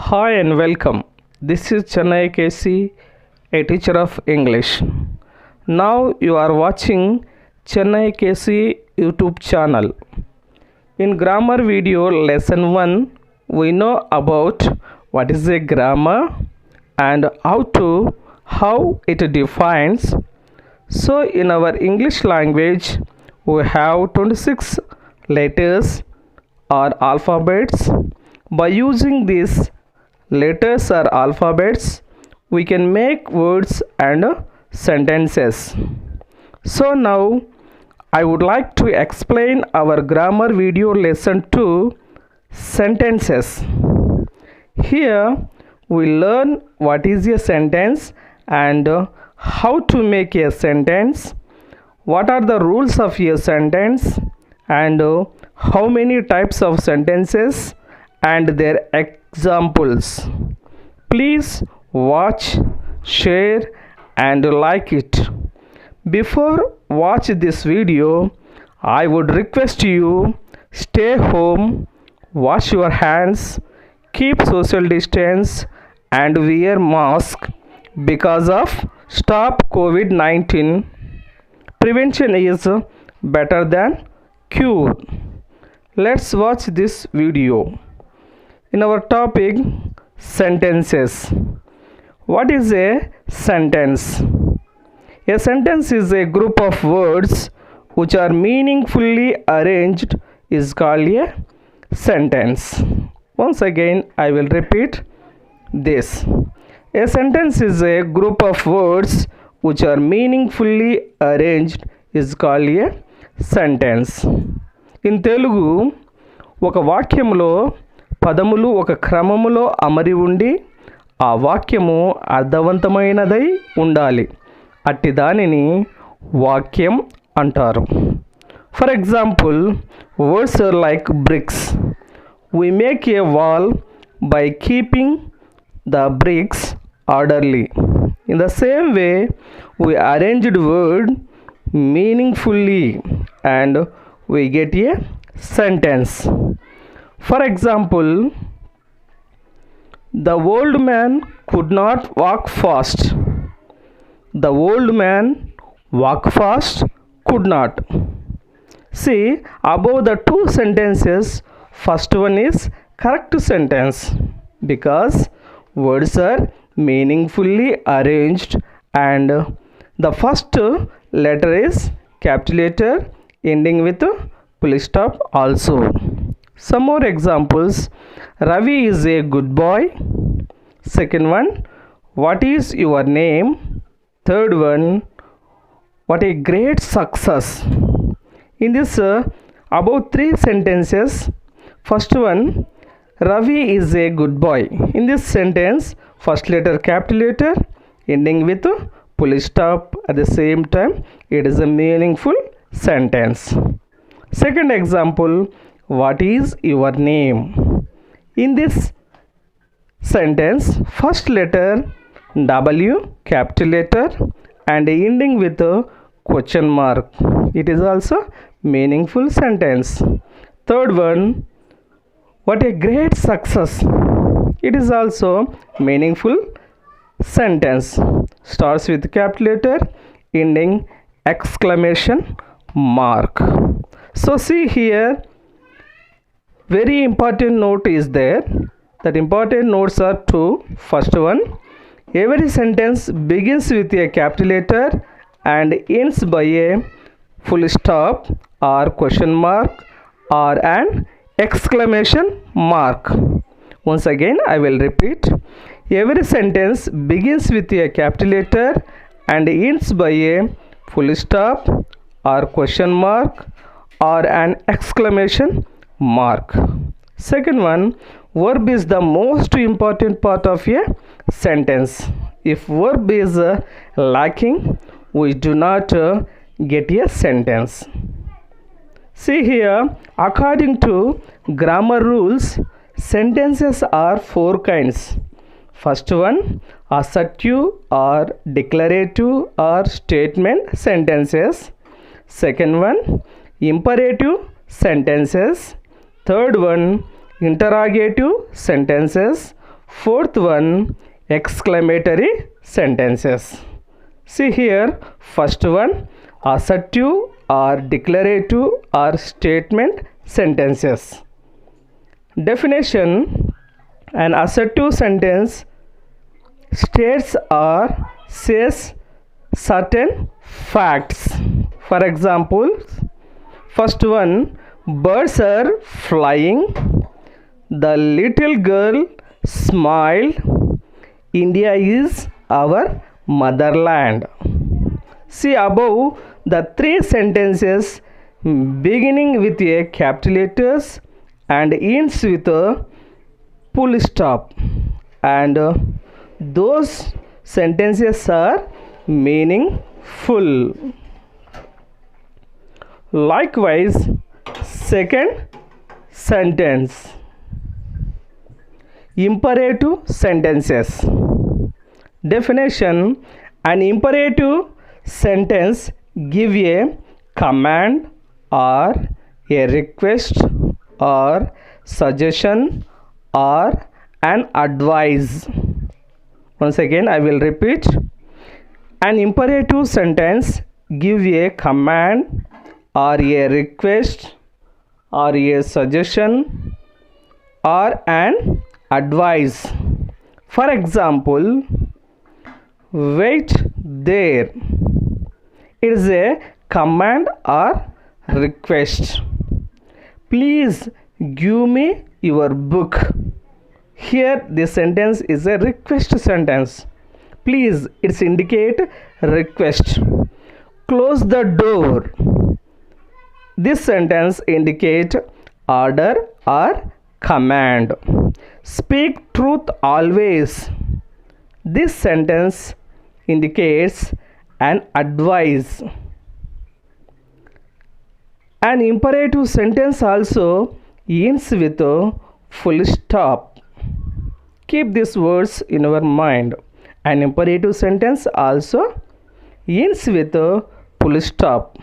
Hi and welcome. This is Chennai KC, a teacher of English. Now you are watching Chennai KC YouTube channel. In grammar video lesson 1, we know about what is a grammar and how it defines. So in our English language, we have 26 letters or alphabets. By using these letters or alphabets, we can make words and sentences. So now I would like to explain our grammar video lesson 2, sentences. Here we learn what is a sentence and how to make a sentence, what are the rules of a sentence, and how many types of sentences and their examples. Please watch, share and like it. Before watch this video, I would request you stay home, wash your hands, keep social distance and wear mask because of stop COVID-19. Prevention is better than cure. Let's watch this video. In our topic, sentences. What is a sentence? A sentence is a group of words which are meaningfully arranged is called a sentence. Once again, I will repeat this. A sentence is a group of words which are meaningfully arranged is called a sentence. In Telugu, ఒక వాక్యములో పదములు ఒక క్రమములో అమరి ఉండి ఆ వాక్యము అర్థవంతమైనదై ఉండాలి. అట్టి దానిని వాక్యం అంటారు. For example, words are like bricks. We make a wall by keeping the bricks orderly. In the same way, we arranged word meaningfully and we get a sentence. For example, the old man could not walk fast. The old man walk fast could not. See, above the two sentences, first one is correct sentence because words are meaningfully arranged and the first letter is capital letter ending with full stop also. Some more examples. Ravi is a good boy. Second one, what is your name? Third one, what a great success. In this above three sentences, first one, Ravi is a good boy. In this sentence, first letter capital letter ending with full stop. At the same time, it is a meaningful sentence. Second example, what is your name? In this sentence, first letter W capital letter and ending with a question mark. It is also meaningful sentence. Third one, what a great success. It is also meaningful sentence. Starts with capital letter ending exclamation mark. So see here, very important note is there. That important notes are two. First one, every sentence begins with a capital letter and ends by a full stop or question mark or an exclamation mark. Once again, I will repeat. Every sentence begins with a capital letter and ends by a full stop or question mark or an exclamation mark. Second one, verb is the most important part of a sentence. If verb is lacking, we do not get a sentence. See here, according to grammar rules, sentences are four kinds. First one, assertive or declarative or statement sentences. Second one, imperative sentences. Third one, interrogative sentences. Fourth one, exclamatory sentences. See here, first one, assertive or declarative or statement sentences. Definition: an assertive sentence states or says certain facts. For example, first one, birds are flying, the little girl smiled, India is our motherland. See above the three sentences beginning with a capital letters and ends with a full stop, and those sentences are meaningful. Likewise, second sentence, imperative sentences. Definition: an imperative sentence give a command or a request or suggestion or an advice. Once again I will repeat. An imperative sentence give a command or a request or a suggestion or an advice. For example, wait there. It is a command or request. Please give me your book. Here the sentence is a request sentence. Please, it's indicate request. Close the door. This sentence indicate order or command. Speak truth always. This sentence indicates an advice. An imperative sentence also ends with a full stop. Keep these words in your mind. An imperative sentence also ends with a full stop.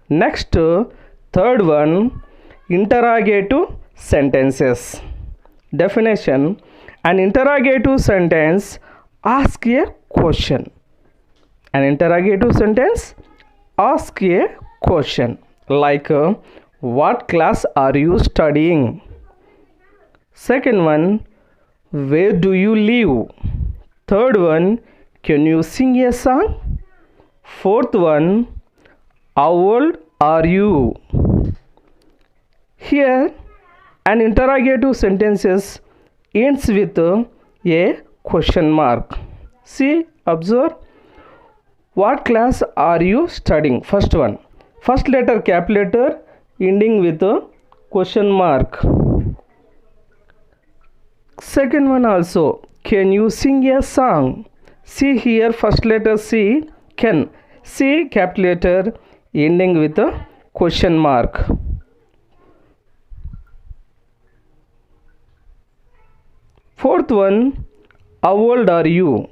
Next, third one, interrogative sentences. Definition: an interrogative sentence asks a question. An interrogative sentence asks a question like what class are you studying? Second one, where do you live? Third one, can you sing a song? Fourth one, how old are you? Here an interrogative sentences ends with a question mark. See, observe. What class are you studying? First one, first letter capital letter ending with a question mark. Second one also, can you sing a song? See here, first letter C, can. C capital letter ending with a question mark. Fourth one, how old are you?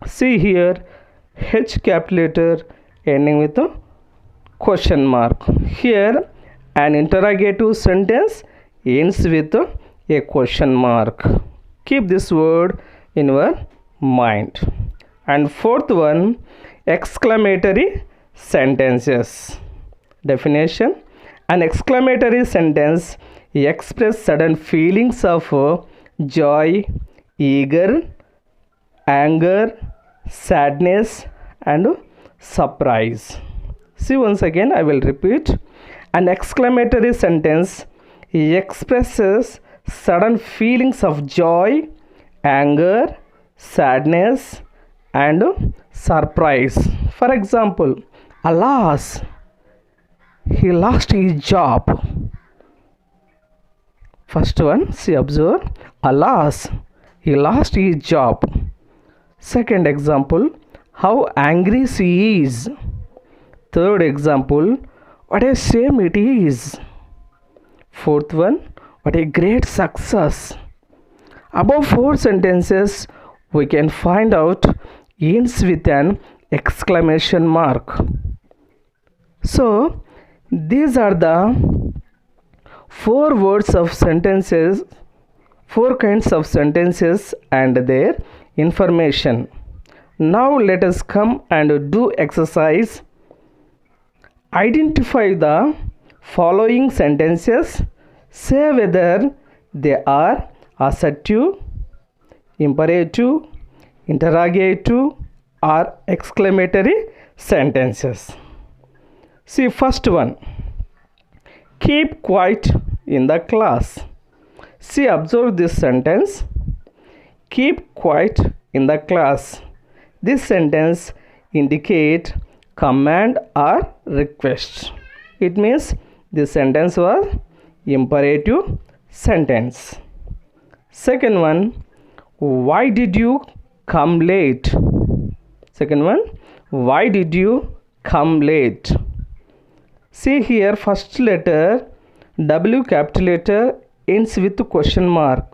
See here, H capital letter ending with a question mark. Here an interrogative sentence ends with a question mark. Keep this word in your mind. And fourth one, exclamatory sentences. Definition: an exclamatory sentence expresses sudden feelings of joy, eager, anger, sadness and surprise. See, once again I will repeat. An exclamatory sentence expresses sudden feelings of joy, anger, sadness and surprise. For example, alas, he lost his job. First one, see, observe. Alas, he lost his job. Second example, how angry she is. Third example, what a shame it is. Fourth one, what a great success. Above four sentences we can find out ends with an exclamation mark. So these are the four words of sentences 4 kinds of sentences and their information. Now let us come and do exercise. Identify the following sentences. Say whether they are assertive, imperative, interrogative or exclamatory sentences. See first one. Keep quiet in the class. See, observe this sentence. Keep quiet in the class. This sentence indicates command or request. It means this sentence was imperative sentence. Second one, why did you come late? Second one, why did you come late? See here, first letter W capital letter ends with question mark.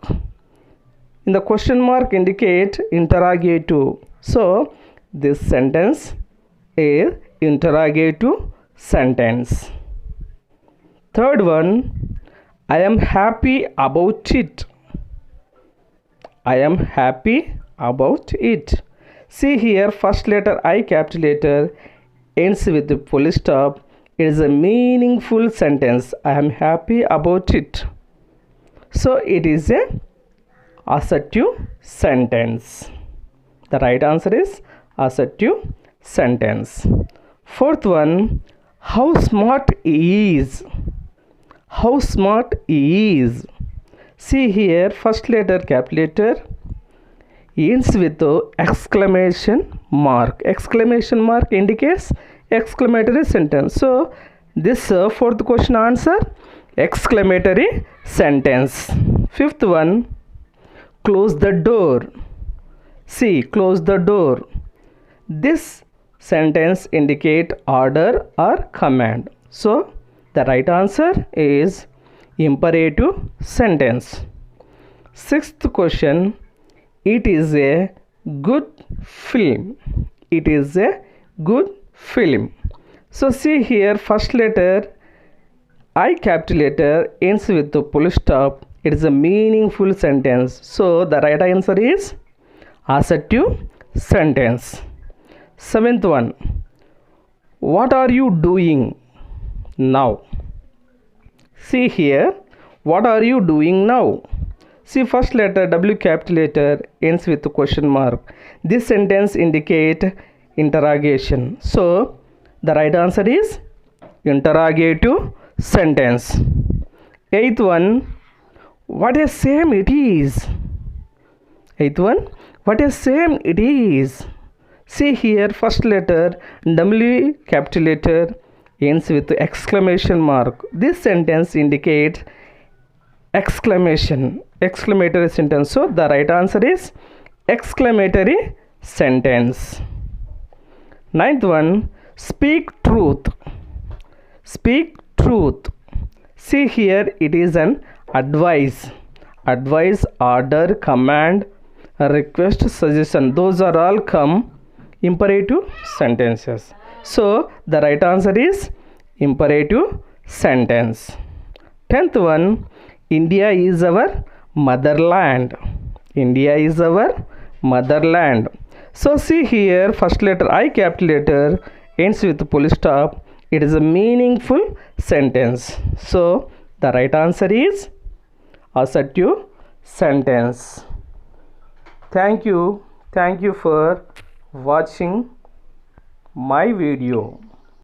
In the question mark indicate interrogative. So this sentence is interrogative sentence. Third one, I am happy about it. I am happy about it. See here, first letter I capital letter ends with the full stop. It is a meaningful sentence. I am happy about it. So it is a assertive sentence. The right answer is assertive sentence. Fourth one, how smart he is. How smart he is. See here, first letter capital letter ends with the exclamation mark. Exclamation mark indicates exclamatory sentence. So this fourth question answer exclamatory sentence. Fifth one, close the door. See, close the door. This sentence indicate order or command. So the right answer is imperative sentence. Sixth question, it is a good film. It is a good film. So see here, first letter I capital letter ends with the full stop. It is a meaningful sentence. So the right answer is assertive sentence. Seventh one, what are you doing now? See here, what are you doing now? See, first letter W capital letter ends with a question mark. This sentence indicate interrogation. So the right answer is interrogative sentence. Eighth one, what a shame it is. Eighth one, what a shame it is. See here, first letter W capital letter ends with exclamation mark. This sentence indicates exclamatory sentence. So the right answer is exclamatory sentence. Ninth one, speak truth. Speak truth. See here, it is an advice. Advice, order, command, request, suggestion. Those are all come imperative sentences. So the right answer is imperative sentence. 10th one, India is our motherland. India is our motherland. So see here, first letter I capital letter ends with full stop. It is a meaningful sentence. So the right answer is assertive sentence. Thank you for watching my video.